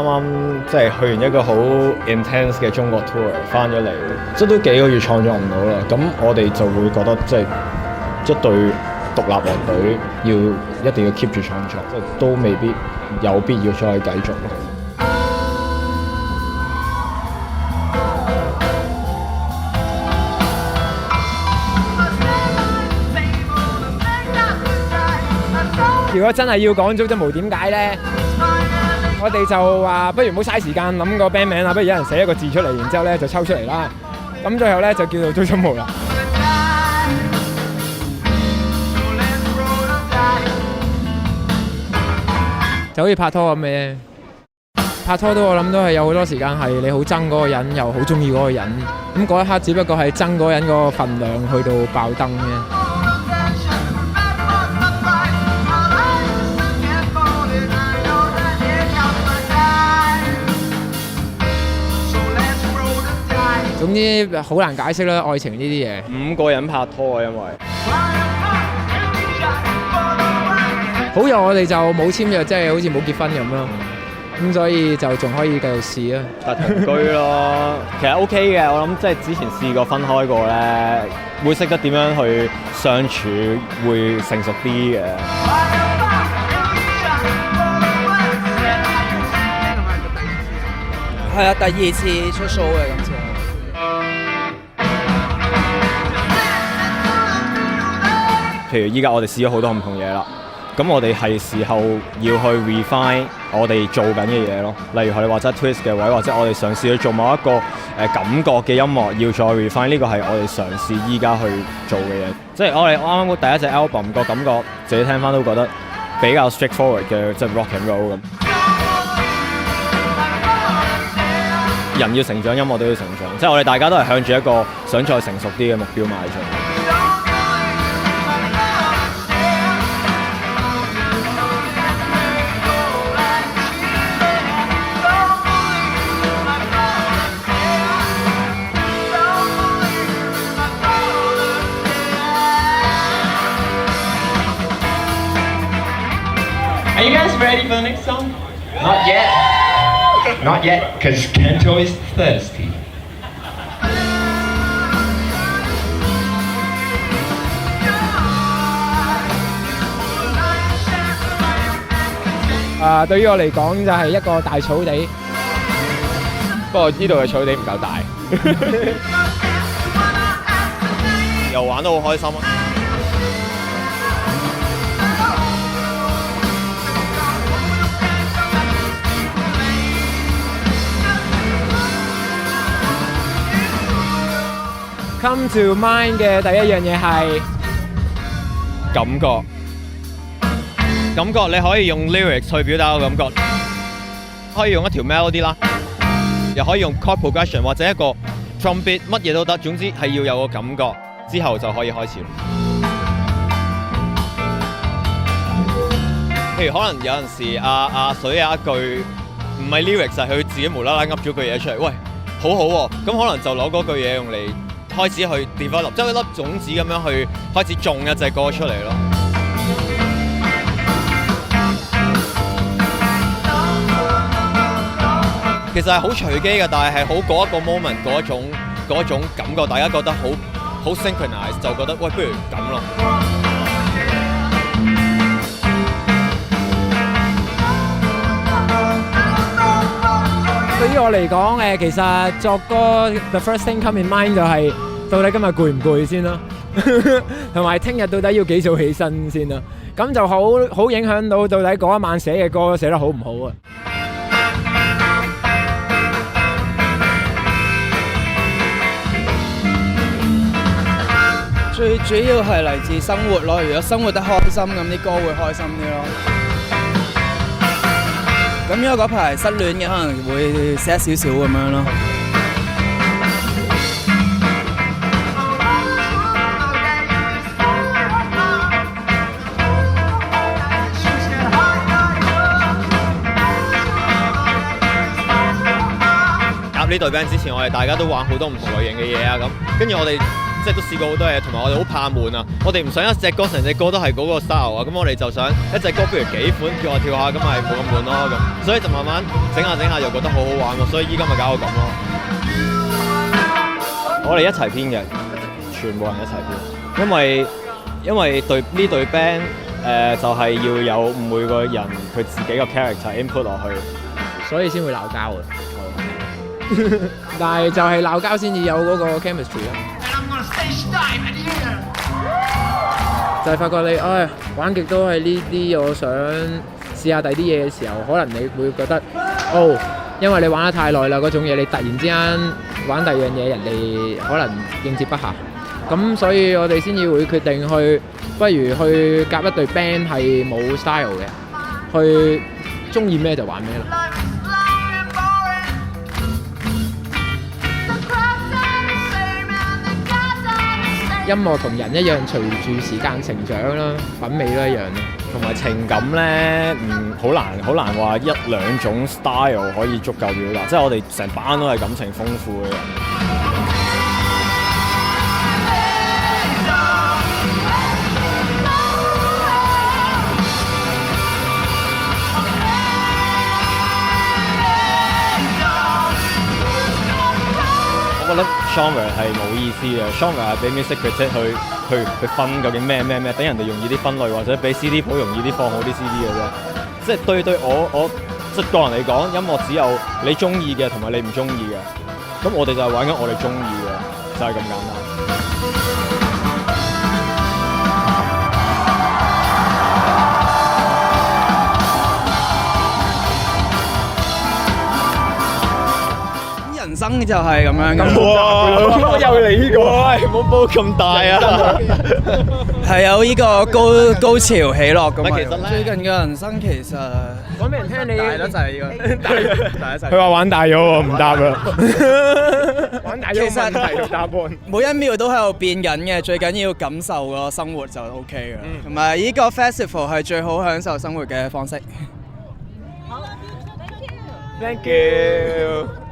啱即係去完一個好 intense 嘅中國 tour 翻咗嚟，即係都幾個月創作唔到啦。咁我哋就會覺得即係一隊獨立樂隊一定要 keep 住創作，即係都未必有必要再繼續咯。如果真係要講早知無點解咧，我哋就話不如唔好嘥時間諗個 band 名啦，不如有人寫一個字出嚟，然之後咧就抽出嚟啦。咁最後咧就叫做早知無啦。就好似拍拖咁嘅，拍拖我諗都係有好多時間係你好憎嗰個人，又好中意嗰個人。咁嗰一刻只不過係憎嗰個人嗰個份量去到爆燈啫。總之好難解釋啦，愛情呢啲嘢。5個人拍拖啊，因為好在我哋就冇簽約，即係好似冇結婚咁咯。咁所以就仲可以繼續試啊。但同居咯，其實 OK 嘅。我諗即係之前試過分開過咧，會識得點樣去相處，會成熟啲嘅。係啊，第2次出 show 嘅今次。譬如依家我哋試咗好多唔同嘢啦，咁我哋係時候要去 refine 我哋做緊嘅嘢咯。例如我哋話齋 twist 嘅位，或者我哋嘗試去做某一個感覺嘅音樂，要再 refine， 呢個係我哋嘗試依家去做嘅嘢。即係我哋啱啱第一隻 album 個感覺，自己聽翻都覺得比較 straightforward 嘅，即係 rock and roll 咁。人要成長，音樂都要成長，即係我哋大家都係向住一個想再成熟啲嘅目標邁進。Are you guys ready for the next song? Not yet. Not yet, because Kento is thirsty. 對於我嚟講就係一個大草地，不過呢度嘅草地唔夠大。又玩得好開心啊！Come to mind 嘅第一樣嘢係感覺，你可以用 lyrics 去表達個感覺，可以用一條 melody 啦，又可以用 chord progression 或者一個 drum beat， 乜嘢都得。總之係要有個感覺，之後就可以開始。譬如可能有陣時阿水有一句唔係 lyrics， 係佢自己無啦啦噏咗句嘢出嚟，喂，好好喎，咁可能就攞嗰句嘢用嚟開始去 develop， 即係一粒種子咁樣去開始種一隻歌出嚟咯。其實係好隨機嘅，但係好嗰一個 moment 嗰一種感覺，大家覺得好 synchronize， 就覺得喂，不如咁咯。對於我嚟講，其實作歌 the first thing come in mind 就係到底今日攰唔攰先啦，同埋聽日到底要幾早起身先啦，咁就好影響到底嗰一晚寫嘅歌寫得好唔好啊！最主要係嚟自生活咯，如果生活得開心，咁啲歌會開心啲咯。咁因為嗰排失戀嘅，可能會寫少少咁樣咯。夾呢隊 band 之前，我哋大家都玩好多唔同類型嘅嘢啊，咁跟住我哋即係都試過好多嘢，同埋我哋好怕悶啊！我哋唔想一隻歌成隻歌都係嗰個 style 啊，咁我哋就想一隻歌不如幾款叫我跳下，咁咪冇咁悶咯咁，所以就慢慢整下又覺得好好玩喎，所以依家咪搞到咁咯。我哋一齊編嘅，全部人一齊編，因為呢隊 band 就係要有每個人佢自己個 character input 落去，所以先會鬧交嘅。但係就係鬧交先至有嗰個 chemistry 咯。就係發覺你玩極都係呢啲，我想試下第啲嘢嘅時候，可能你會覺得因為你玩得太耐啦嗰種嘢，你突然之間玩第二樣嘢，人哋可能應接不暇。咁所以我哋先至會決定不如去夾一隊 band 係冇 style 嘅，去中意咩就玩咩咯。音樂同人一樣，隨住時間成長啦，品味都一樣咯。同埋情感咧，好難話一兩種 style 可以足夠表達，即係我哋成班都係感情豐富嘅人。我覺得 genre 係冇意思嘅 ，genre 係俾 music critic 去分究竟咩，等人哋容易啲分類，或者俾 CD 鋪容易啲放好啲 CD 嘅啫。即係對我即係個人嚟講，音樂只有你中意嘅同埋你唔中意嘅。咁我哋就係玩緊我哋中意嘅，就係咁簡單。人生就係咁樣嘅。哇！又嚟呢個，唔好煲咁大啊！係有呢個高潮起落咁。其實呢最近嘅人生其實講俾人聽你大咯，就係呢個大一齊。佢話玩大咗喎，唔答啦。玩大咗其實問題同答案。每一秒都喺度變緊嘅，最緊要感受個生活就 OK 嘅。同埋呢個 festival 係最好享受生活嘅方式。Thank you。